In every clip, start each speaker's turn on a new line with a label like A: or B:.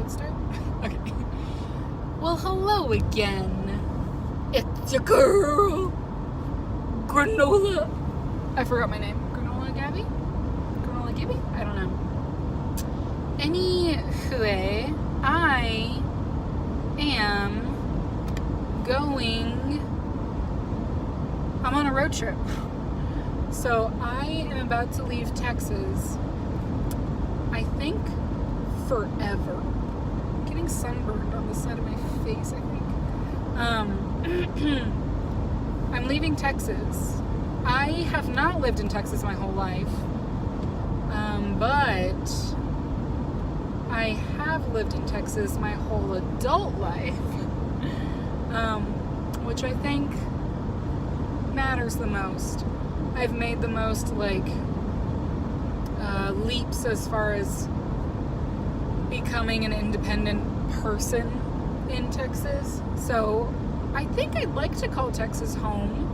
A: Let's start. Okay. Well, hello again. It's your girl, Granola. I forgot my name. Granola Gabby? Granola Gibby? I don't know. Anyway, I am I'm on a road trip. So I am about to leave Texas, I think forever. I'm getting sunburned on the side of my face, I think. I'm leaving Texas. I have not lived in Texas my whole life, but I have lived in Texas my whole adult life, which I think matters the most. I've made the most leaps as far as becoming an independent person in Texas. So I think I'd like to call Texas home.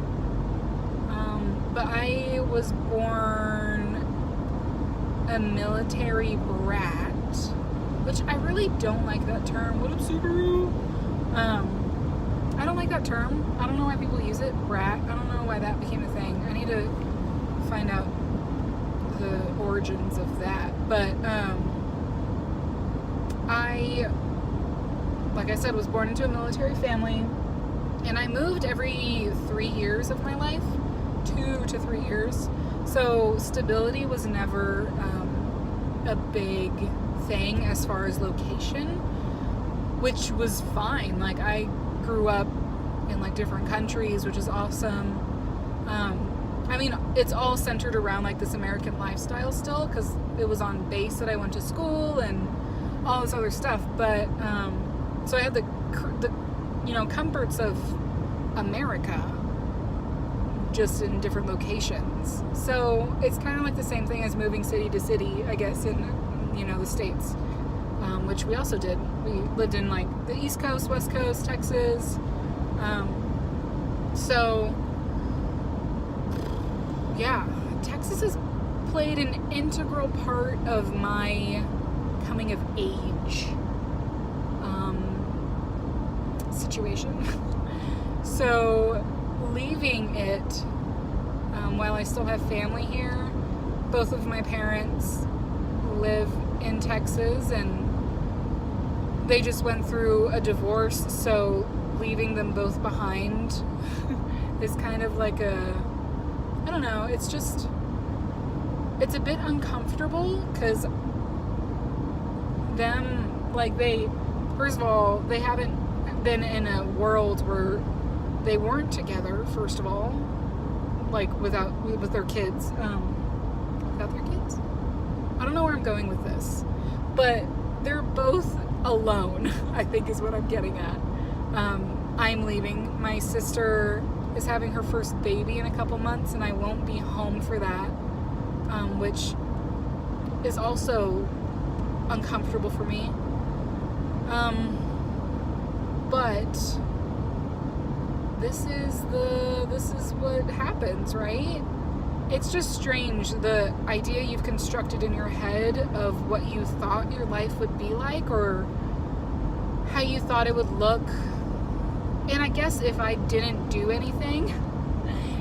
A: But I was born a military brat, which I really don't like that term. What up, Subaru? I don't like that term. I don't know why people use it. Brat. I don't know why that became a thing. I need to find out the origins of that. But I, like I said, was born into a military family, and I moved every 3 years of my life, 2 to 3 years. So stability was never a big thing as far as location, which was fine. Like, I grew up in different countries, which is awesome. I mean, it's all centered around this American lifestyle still, because it was on base that I went to school and all this other stuff. But so I had the comforts of America, just in different locations. So it's kind of like the same thing as moving city to city, I guess, in the States, which we also did. We lived in the East Coast, West Coast, Texas. So yeah, Texas has played an integral part of my coming of age situation. So leaving it, while I still have family here, both of my parents live in Texas, and they just went through a divorce, so leaving them both behind is kind of I don't know, it's a bit uncomfortable, because first of all, they haven't been in a world where they weren't together, first of all, with their kids. Without their kids? I don't know where I'm going with this, but they're both alone, I think is what I'm getting at. I'm leaving. My sister is having her first baby in a couple months, and I won't be home for that, which is also uncomfortable for me. But this is what happens, right? It's just strange, the idea you've constructed in your head of what you thought your life would be like, or how you thought it would look. And I guess if I didn't do anything,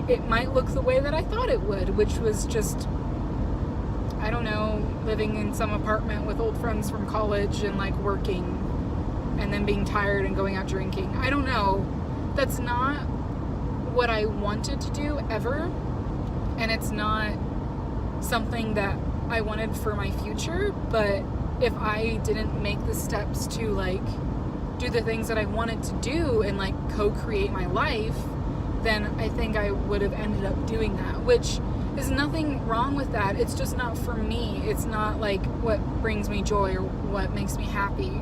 A: it might look the way that I thought it would, which was just, I don't know, living in some apartment with old friends from college and working, and then being tired and going out drinking. I don't know. That's not what I wanted to do ever. And it's not something that I wanted for my future. But if I didn't make the steps to do the things that I wanted to do and co-create my life, then I think I would have ended up doing that, which is nothing wrong with that. It's just not for me. It's not what brings me joy or what makes me happy.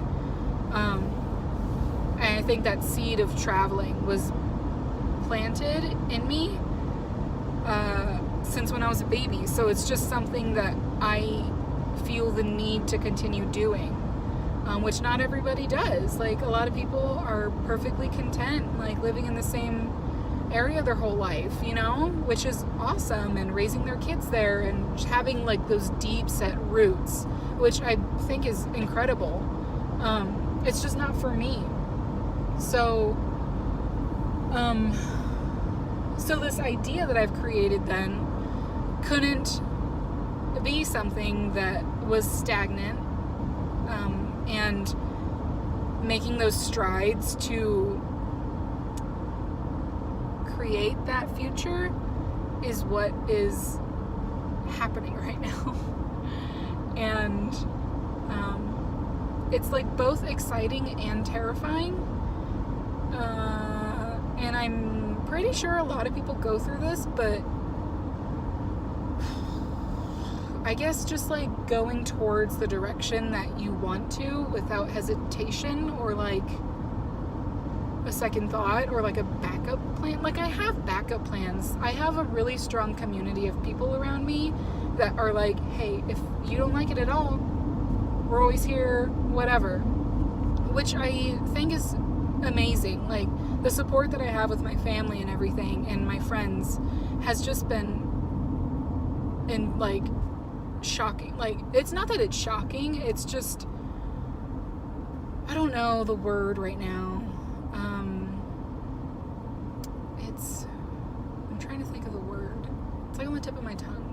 A: And I think that seed of traveling was planted in me since when I was a baby. So it's just something that I feel the need to continue doing, which not everybody does. A lot of people are perfectly content living in the same area their whole life, which is awesome, and raising their kids there and having those deep set roots, which I think is incredible. It's just not for me. So this idea that I've created then couldn't be something that was stagnant, and making those strides to create that future is what is happening right now. And it's like both exciting and terrifying, and I'm pretty sure a lot of people go through this, but I guess just like going towards the direction that you want to without hesitation or like a second thought or like a backup plan. Like I have backup plans. I have a really strong community of people around me that are like, hey, if you don't like it at all, we're always here, whatever. Which I think is amazing. Like the support that I have with my family and everything and my friends has just been shocking. Like, it's not that it's shocking, it's just, I don't know the word right now. I'm trying to think of the word. It's like on the tip of my tongue.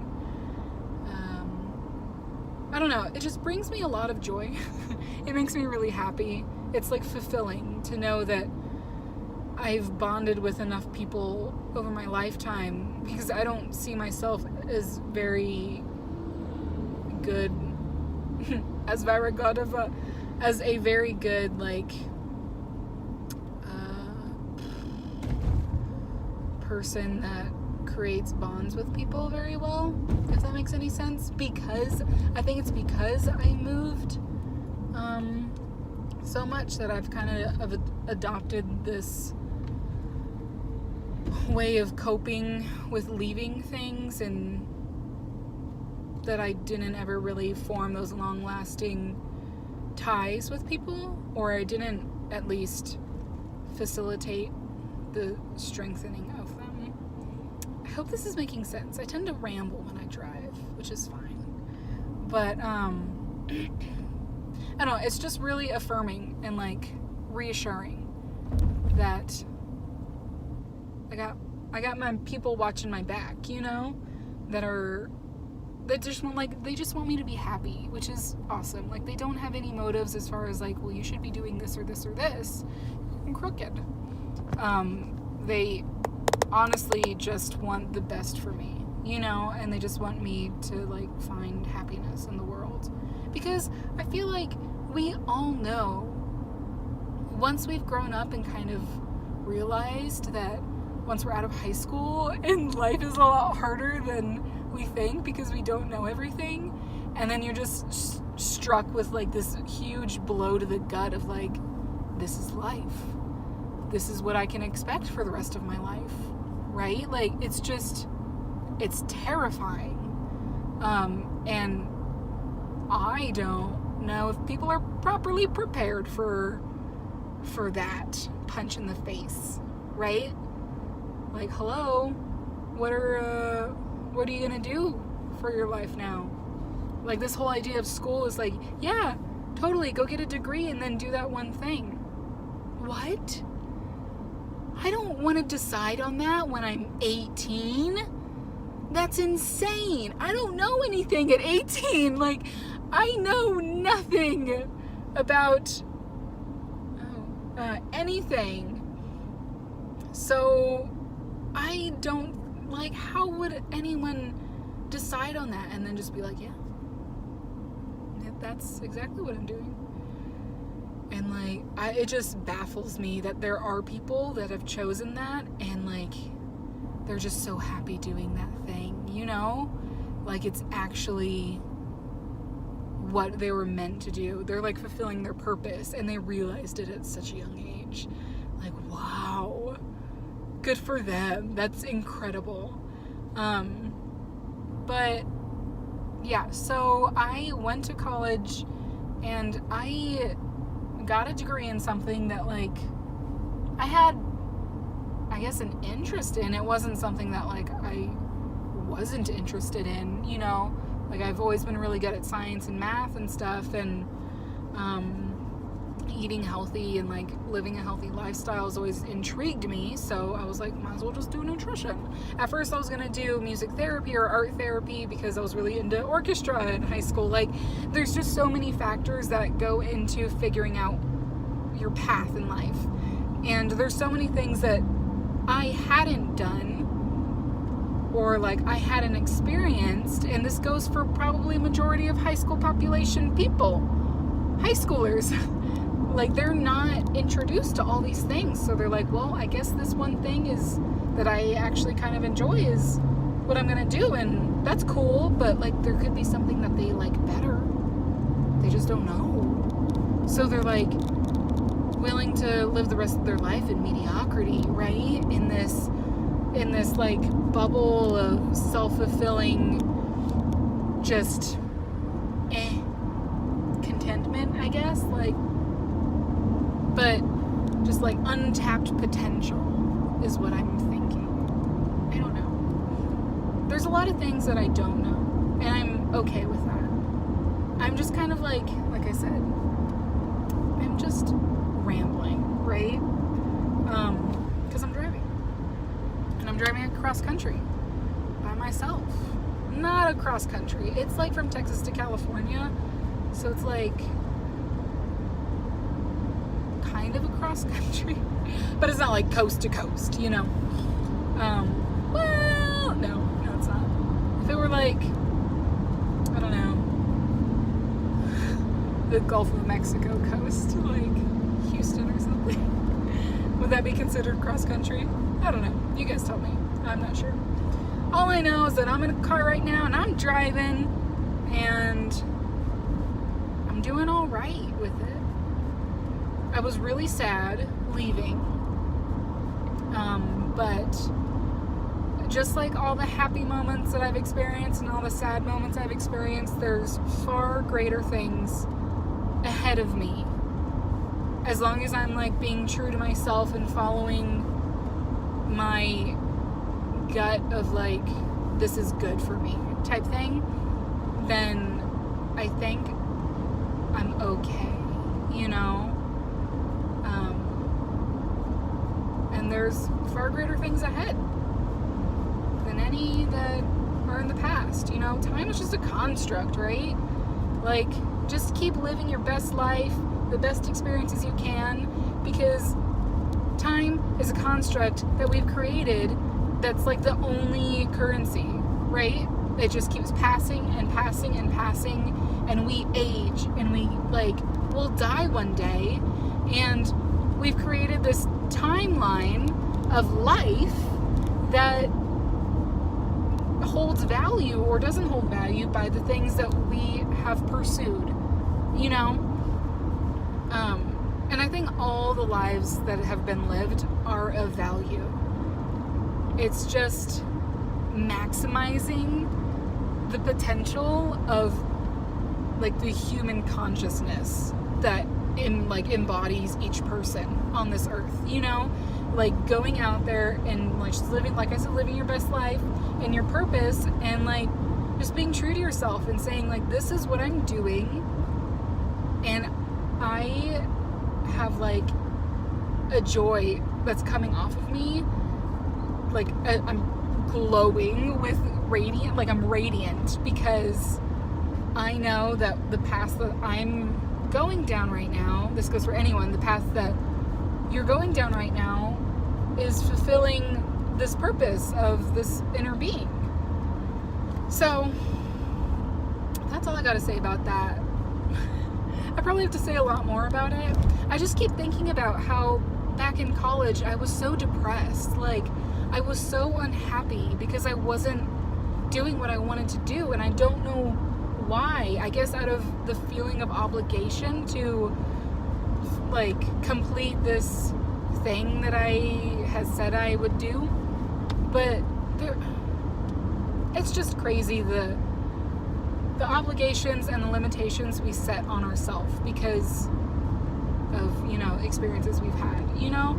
A: I don't know. It just brings me a lot of joy. It makes me really happy. It's like fulfilling to know that I've bonded with enough people over my lifetime, because I don't see myself as very good as a very good like person that creates bonds with people very well, if that makes any sense. Because I think it's because I moved so much that I've kind of adopted this way of coping with leaving things, and that I didn't ever really form those long-lasting ties with people, or I didn't at least facilitate the strengthening of them. I hope this is making sense. I tend to ramble when I drive, which is fine. But I don't know, it's just really affirming and like reassuring that I got my people watching my back, you know, they just want me to be happy, which is awesome. Like, they don't have any motives as far as like, well, you should be doing this or this or this. I'm crooked. They honestly just want the best for me, you know, and they just want me to like find happiness in the world. Because I feel like we all know, once we've grown up and kind of realized that once we're out of high school and life is a lot harder than we think because we don't know everything, and then you're just struck with like this huge blow to the gut of like, this is life. This is what I can expect for the rest of my life, right? Like, it's terrifying. And I don't know if people are properly prepared for that punch in the face, right? Like, hello, what are you gonna do for your life now? Like, this whole idea of school is like, yeah, totally, go get a degree and then do that one thing. What? I don't want to decide on that when I'm 18. That's insane. I don't know anything at 18. Like, I know nothing about anything. So I don't, like, how would anyone decide on that and then just be like, yeah, that's exactly what I'm doing? And like, it just baffles me that there are people that have chosen that, and like, they're just so happy doing that thing, you know? Like, it's actually what they were meant to do. They're like fulfilling their purpose, and they realized it at such a young age. Like, wow, good for them. That's incredible. But yeah, so I went to college and I got a degree in something that like I had, I guess, an interest in. It wasn't something that like I wasn't interested in, you know? Like, I've always been really good at science and math and stuff, and eating healthy and like living a healthy lifestyle has always intrigued me, so I was like, might as well just do nutrition. At first I was gonna do music therapy or art therapy because I was really into orchestra in high school. Like, there's just so many factors that go into figuring out your path in life, and there's so many things that I hadn't done or like I hadn't experienced, and this goes for probably majority of high school population people, high schoolers. Like, they're not introduced to all these things, so they're like, well, I guess this one thing is that I actually kind of enjoy is what I'm gonna do, and that's cool, but like there could be something that they like better, they just don't know, so they're like willing to live the rest of their life in mediocrity, right, in this like bubble of self-fulfilling just contentment, I guess, like, but just like untapped potential is what I'm thinking. I don't know. There's a lot of things that I don't know, and I'm okay with that. I'm just kind of like I said, I'm just rambling, right? Because I'm driving. And I'm driving across country by myself. Not across country. It's like from Texas to California, so it's like kind of across country, but it's not like coast to coast, you know. Well, no, it's not. If it were like, I don't know, the Gulf of Mexico coast, like Houston or something, would that be considered cross country? I don't know. You guys tell me. I'm not sure. All I know is that I'm in a car right now and I'm driving, and I'm doing all right with it. I was really sad leaving, but just like all the happy moments that I've experienced and all the sad moments I've experienced, there's far greater things ahead of me, as long as I'm like being true to myself and following my gut of like, this is good for me type thing, then I think I'm okay, you know. And there's far greater things ahead than any that are in the past, you know. Time is just a construct, right? Like, just keep living your best life, the best experiences you can, because time is a construct that we've created that's like the only currency, right? It just keeps passing and passing and passing, and we age, and we like, we'll die one day, and we've created this timeline of life that holds value or doesn't hold value by the things that we have pursued, you know. And I think all the lives that have been lived are of value. It's just maximizing the potential of like the human consciousness that embodies each person on this earth, you know, like going out there and like just living, like I said, living your best life and your purpose, and like just being true to yourself and saying like, this is what I'm doing, and I have like a joy that's coming off of me, like I'm glowing with radiant, like I'm radiant, because I know that the path that I'm going down right now, this goes for anyone, the path that you're going down right now is fulfilling this purpose of this inner being. So that's all I gotta say about that. I probably have to say a lot more about it. I just keep thinking about how back in college I was so depressed, like I was so unhappy because I wasn't doing what I wanted to do, and I don't know why. I guess out of the feeling of obligation to like complete this thing that I had said I would do. But it's just crazy the obligations and the limitations we set on ourselves because of, you know, experiences we've had, you know,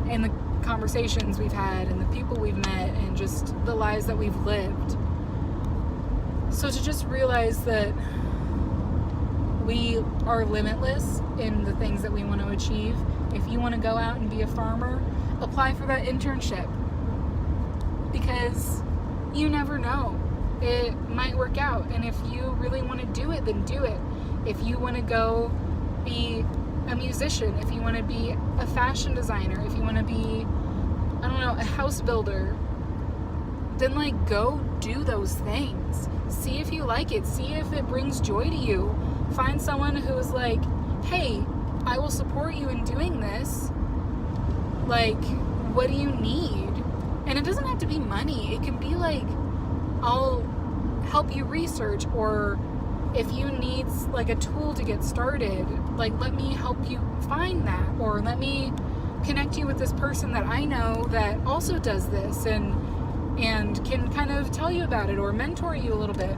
A: and the conversations we've had and the people we've met and just the lives that we've lived. So to just realize that we are limitless in the things that we want to achieve. If you want to go out and be a farmer, apply for that internship, because you never know, it might work out. And if you really want to do it, then do it. If you want to go be a musician, if you want to be a fashion designer, if you want to be, I don't know, a house builder, then like go do those things. See if you like it. See if it brings joy to you. Find someone who is like, hey, I will support you in doing this. Like, what do you need? And it doesn't have to be money. It can be like, I'll help you research, or if you need like a tool to get started, like let me help you find that, or let me connect you with this person that I know that also does this and can kind of tell you about it or mentor you a little bit.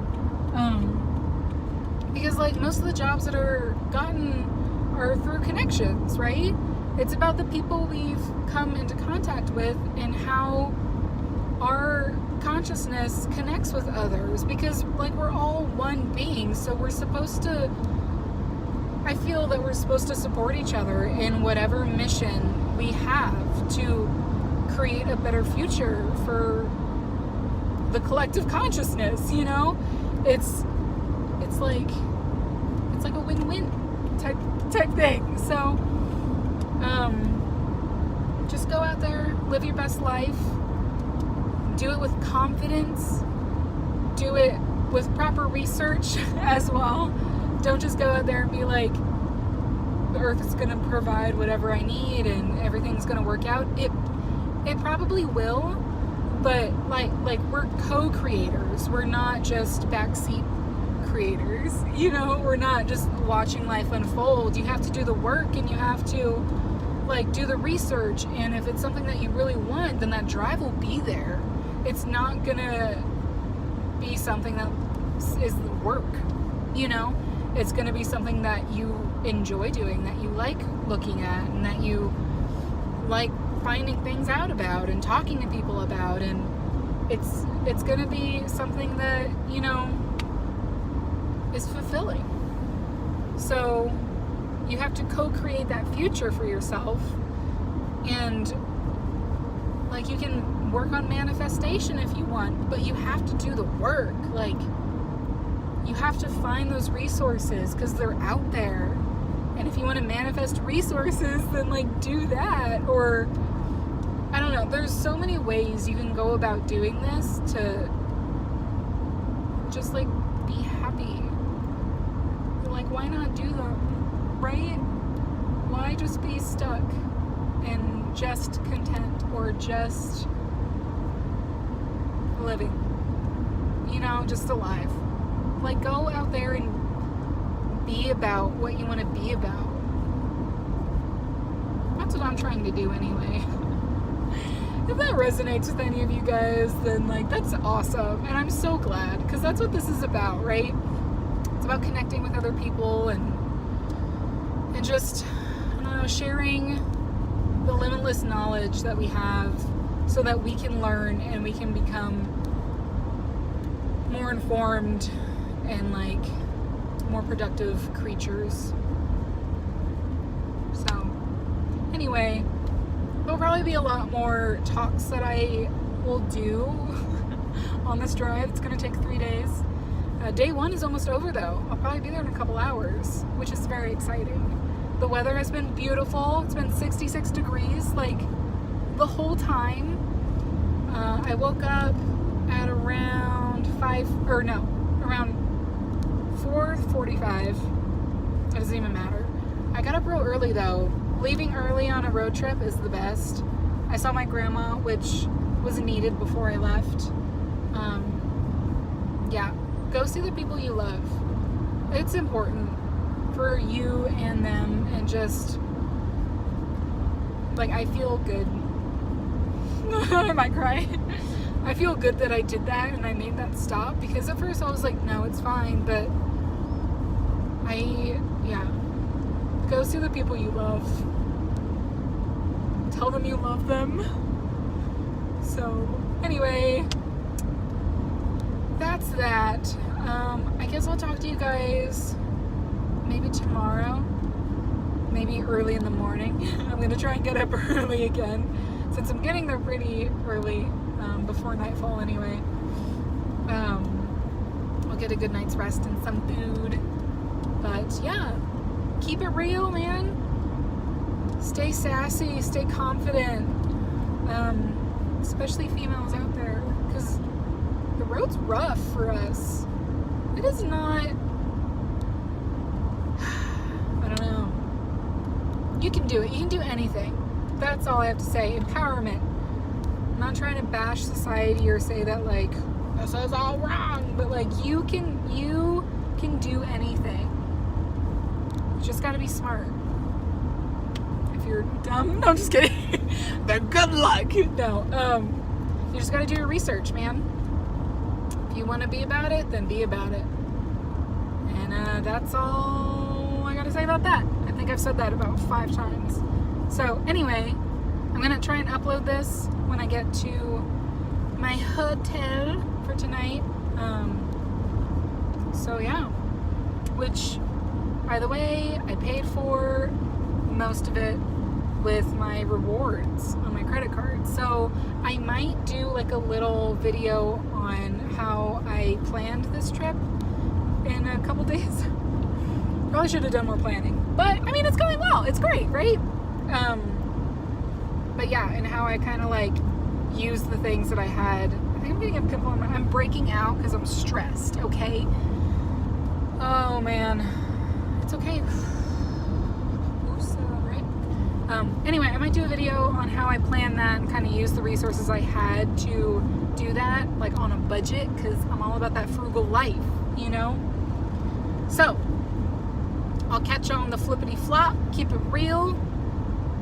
A: Because like most of the jobs that are gotten are through connections, right? It's about the people we've come into contact with and how our consciousness connects with others, because like we're all one being, so we're supposed to, I feel that we're supposed to support each other in whatever mission we have to create a better future for the collective consciousness, you know? It's like a win-win type thing. So just go out there, live your best life, do it with confidence, do it with proper research as well. Don't just go out there and be like, the earth is going to provide whatever I need and everything's going to work out. It probably will, but like we're co-creators. We're not just backseat creators, you know? We're not just watching life unfold. You have to do the work, and you have to like do the research, and if it's something that you really want, then that drive will be there. It's not gonna be something that is work, you know? It's gonna be something that you enjoy doing, that you like looking at, and that you like finding things out about and talking to people about, and it's gonna be something that, you know, is fulfilling. So you have to co-create that future for yourself, and like you can work on manifestation if you want, but you have to do the work. Like you have to find those resources because they're out there. And if you want to manifest resources, then like do that. Or I don't know, there's so many ways you can go about doing this to just like be happy. Like, why not do them, right? Why just be stuck and just content or just living, you know, just alive? Like, go out there and be about what you want to be about. That's what I'm trying to do anyway. If that resonates with any of you guys, then like that's awesome, and I'm so glad, because that's what this is about, right? It's about connecting with other people and just, I don't know, sharing the limitless knowledge that we have so that we can learn and we can become more informed and like more productive creatures. So anyway, there'll probably be a lot more talks that I will do on this drive. It's going to take 3 days. Day 1 is almost over though. I'll probably be there in a couple hours, which is very exciting. The weather has been beautiful. It's been 66 degrees like the whole time. I woke up at around around 4:45. It doesn't even matter. I got up real early though. Leaving early on a road trip is the best. I saw my grandma, which was needed before I left. Yeah, go see the people you love. It's important for you and them, and just like, I feel good. I might cry. I feel good that I did that and I made that stop, because at first I was like, no, it's fine, but go see the people you love. Tell them you love them. So anyway, that's that. I guess I'll talk to you guys maybe tomorrow, maybe early in the morning. I'm going to try and get up early again, since I'm getting there pretty early, before nightfall anyway. I'll get a good night's rest and some food. But yeah, keep it real, man. Stay sassy, stay confident, especially females out there, because the road's rough for us. It is not, I don't know. You can do it. You can do anything. That's all I have to say. Empowerment. I'm not trying to bash society or say that, like, this is all wrong, but, like, you can do anything. You just gotta be smart. If you're dumb, no, I'm just kidding. Then good luck. No, you just gotta do your research, man. If you want to be about it, then be about it. And that's all I gotta say about that. I think I've said that about 5 times. So anyway, I'm gonna try and upload this when I get to my hotel for tonight. So yeah, which, by the way, I paid for most of it with my rewards on my credit card. So I might do like a little video on how I planned this trip in a couple days. Probably should have done more planning, but I mean, it's going well. It's great, right? But yeah, and how I kind of like used the things that I had. I think I'm getting a pimple on my, I'm breaking out because I'm stressed, okay? Oh man, it's okay. Anyway, I might do a video on how I planned that and kind of use the resources I had to do that, like on a budget, because I'm all about that frugal life, you know? So, I'll catch you on the flippity flop, keep it real,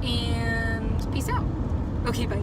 A: and peace out. Okay, bye.